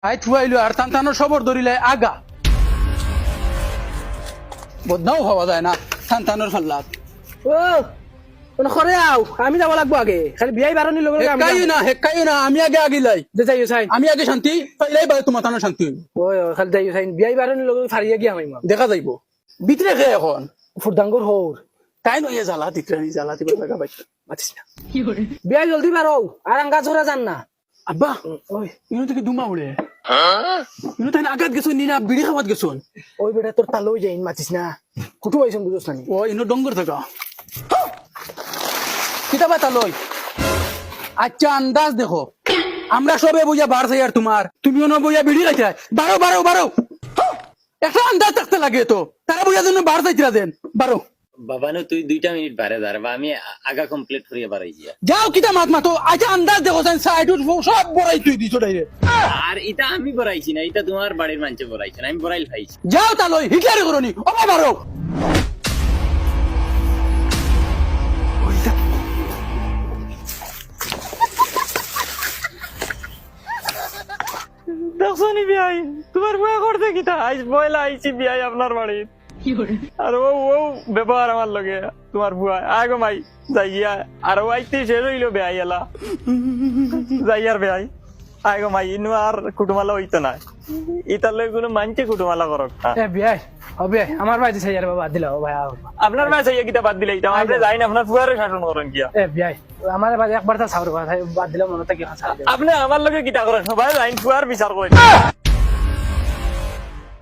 I থুয়াইলো আর টানটানোর সবর ধরিলে আগা বদনাও হওয়া যায় না টানটানোর ফাল্লাত ও খরে আও আমি যাব লাগবো আগে খালি বিয়াই বারণি লগে হেকাইও না আমি আগে আগিলাই যে যাইও সাইন আমি আগে শান্তি পাইলাই বা তোমার টানো শান্তি হইব ওই খালি যাইও সাইন বিয়াই বারণি লগে ফারিয়া গিয়া আমি দেখা যাইব ভিতরে গে এখন ফুরদাঙ্গর হোর তাই নইয়া জ্বালা দিতরানি জ্বালা দিবার লাগা বাইতে মাতিস না বিয়াই জলদি বারো আর আঙ্গা ঝরা যান না আব্বা ওই ইনো থেকে দুমা উড়ে ইনো তাই আগাত গেছো নিনা বিড়ি খাওয়াত গেছো ওই বেটা তোর তালই যাইন মাতিস না কুটু আইছন বুঝছ না ও ইনো ডঙ্গর থাকা কিতাবা তালই আচ্ছা আন্দাজ দেখো আমরা সবে বুঝা বার চাই আর তোমার তুমিও না বুঝা বিড়ি খাইতে বারো বারো বারো একটা আন্দাজ থাকতে লাগে তো তারা বুঝার জন্য বার চাইছিলা দেন বারো বাবানো তুই 2 মিনিট বারে দাঁড়াবা আমি আগা কমপ্লিট করিয়া বাড়াই গিয়া যাও কিতা মাত মাতো আচ্ছা আন্দাজ দেখো সাইড সব বড়াই তুই দিছো ডাইরেক্ট আর এটা আমি বড়াইছি না এটা তোমার বাড়ির মানুষে বড়াইছে না আমি বড়াইল খাইছি যাও তালই হিটলারে করনি ও বারো দেখছনি বিয়াই তোমার ভয় করতে কিতা আইস বয়লা আইছি বিয়াই আপনার বাড়ির আর ও ব্যবহার আমার লগে তোমার ভুয়া আগো মাই যাইয়া আর ও আইতে শেষ হইলো বেয়াই এলা যাইয়ার বেয়াই আগো মাই ইনু আর কুটুমালা হইতো না ইতার লগে কোনো মানছে কুটুমালা করক না এ বিয়াই ও বিয়াই আমার ভাই দিছে ইয়ার বাবা দিলা ও ভাই আপনার মা চাইয়া কিতা বাদ দিলে এটা আপনি যাই না আপনার ফুয়ারে শাসন করেন কিয়া এ বিয়াই আমার ভাই একবার তা সাউর কথা বাদ দিলা মনে থাকি হাসা আপনি আমার লগে কিতা করেন সবাই লাইন ফুয়ার বিচার করেন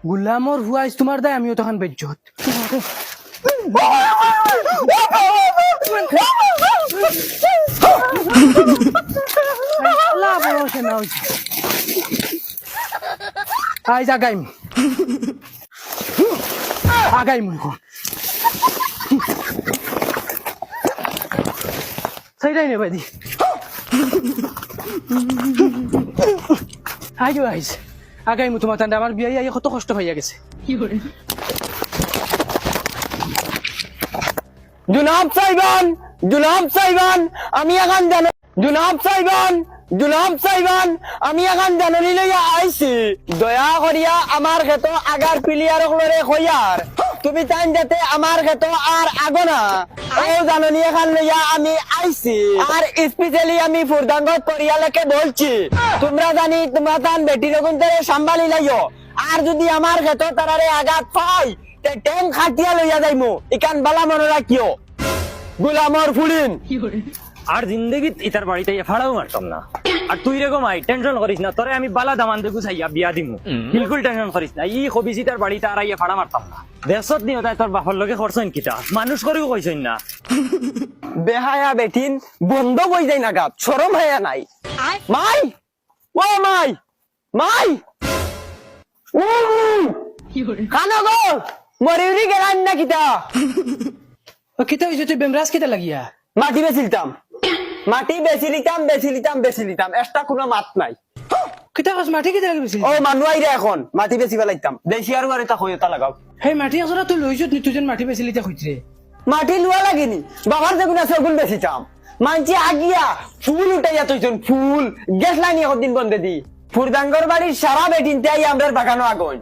গুলামর হুয়াইস তোমার দায় আমিও তখন বেজ্জত আইজ আগাইম আগাইম সেইটাই নে ভাই দি আইজো আইজ আগাইমু তোমার তান্ডা আমার বিয়াই আইয়া কত কষ্ট হইয়া গেছে জুনাব সাইবান আমি এখন জানো জুনাব সাইবান আমি এখন জাননী লইয়া আইছি দয়া করিয়া আমার ক্ষেত আগার প্লেয়ার লরে কইয়ার তুমি টাইম যাতে আমার ক্ষেত আর আগো না ও জাননী এখন লইয়া আমি আইছি আর স্পেশালি আমি ফুরদাঙ্গত করিয়ালেকে বলছি তোমরা জানি তোমরা তান বেটি রকম তারে সাম্ভালি লাইও আর যদি আমার ক্ষেত তারারে আঘাত পাই তে ট্যাং খাটিয়া লইয়া যাইমু ইকান বালা মনে রাখিও গুলামর ফুলিন আর জিন্দগি ইতার বাড়িতে ফাড়াও মারতাম না আর তুই রেগো মাই টেনশন করিস না তোরে আমি বালা দামান দেখু চাইয়া বিয়া দিমু বিলকুল টেনশন করিস না ই হবিসি তার বাড়িতে আর আইয়া ফাড়া মারতাম না দেশত নিও তাই তোর বাপর লগে করছইন কিটা মানুষ করিও কইছইন না বেহায়া বেটিন বন্ধ কই যাই না গাত শরম হায়া নাই মাই ও মাই খানা গো মরিউরি গেলান না কিটা ও কিতা হইছে তুই বেমরাজ কিতা লাগিয়া মাটি বেচি লিতাম একটা কোনো মাত নাই কিতা কস মাটি কিতা লাগি বেশি ও মানু আইরে এখন মাটি বেচি পেলাইতাম দেশি আর এটা কইতা লাগাও হেই মাটি আসরা তুই লইছত নি তুই যেন মাটি বেশি লিতা কইতরে মাটি লুয়া লাগেনি বাবার যেগুন আছে ওগুন বেচিতাম মানছি আগিয়া ফুল উঠাইয়া তুইছন ফুল গ্যাস লাইনি একদিন বন্ধে দি ফুরদাঙ্গর বাড়ির সারা বেটিনতে আই আমরার বাগানো আগুন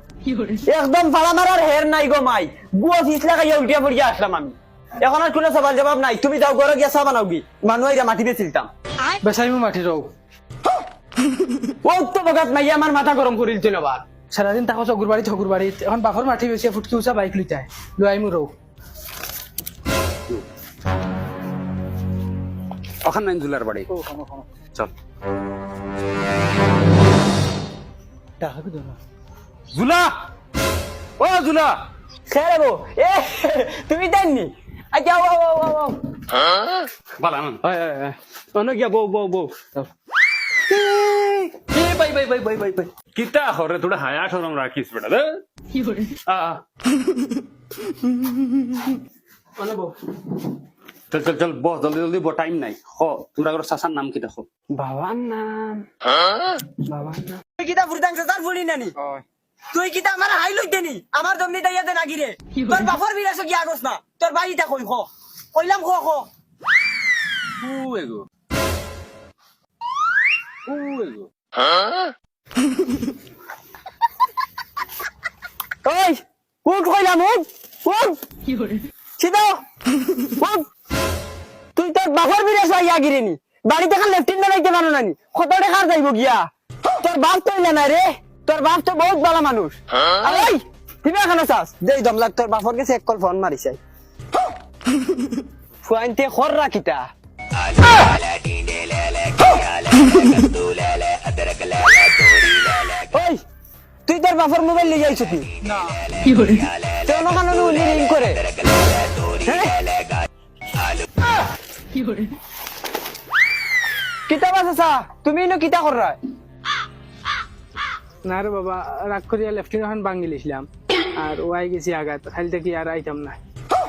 একদম ফাড়া মারার হের নাই গো মাই বুয়া ফিস লাগাইয়া উল্টিয়া পড়িয়া আসলাম আমি এখন আর কোনো সবাল জবাব নাই তুমি যাও ঘরে গিয়া চা বানাওগি মানু আইরা মাটি বেচিলতাম বেসাইমু মাটি রও ও তো বগাত মাইয়া আমার মাথা গরম করিল ছিল বার সারাদিন তাকো চগুর বাড়ি এখন বাফর মাটি বেশি ফুটকি উচা বাইক লইতাই লইমু রও ওখান নাই জুলার বাড়ি চল টাকা দাও জুলা ও জুলা খেরে বো এ তুমি দেননি আচ্ছা ও বালা অন গিয়া বউ বাই কিতা হরে তোরা হায়া শরম রাখিস বেটা দে কি করে চল বস জলদি টাইম নাই তোমরা চাচার নাম কি দেখো বাবার নাম তুই কিতা ফুরদাং সার ফুলি নানি তুই কিতা আমার হাই লইতে নি আমার জমি দাইয়া দে নাগিরে তোর বাপর বিরাস কি আগস না তোর বাড়িটা কইলাম ও এগো কইলাম উঠ উঠ সিধা উঠ তুই তোর বাপর বিরাস ইয়া গিরেনি বাড়িতে খান লেফটিন বানাইতে পারো নানি কত টাকার যাইব গিয়া তোর বাপ তো ইলা নাই রে তোর বাপ তো বহুত ভালো মানুষ আলাই তুমি এখানে চাস দেই দমলাক তোর বাপর কাছে এক কল ফোন মারিস ফুয়াইনতে খর রাখিতা ওই তুই তোর বাপর মোবাইল লিয়ে যাইছ তুই না কেন কারণে উনি রিং করে কিতা বাসা তুমি ইনো কিতা কররা না রে বাবা রাগ করিয়া লেফটিন এখন ভাঙি লিছিলাম আর ওয়াই গেছি আঘাত খালি থেকে আর আইতাম না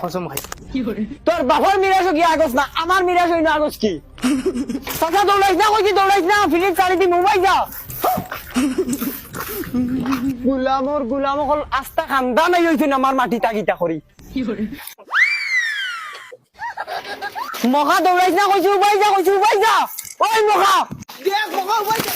কসম খাই তোর বাপর মিরাজ কি আগস না আমার মিরাজ হইনা আগস কি কথা দৌড়াইছ না কইছি দৌড়াইছ না ফিলিপ চালিতি মোবাইল যা গুলাম হল আস্তা খান্দা নাই হইছে আমার মাটি তাগিতা করি মখা দৌড়াইছ না কইছি উবাই যা ওই মখা দেখ মখা উবাই যা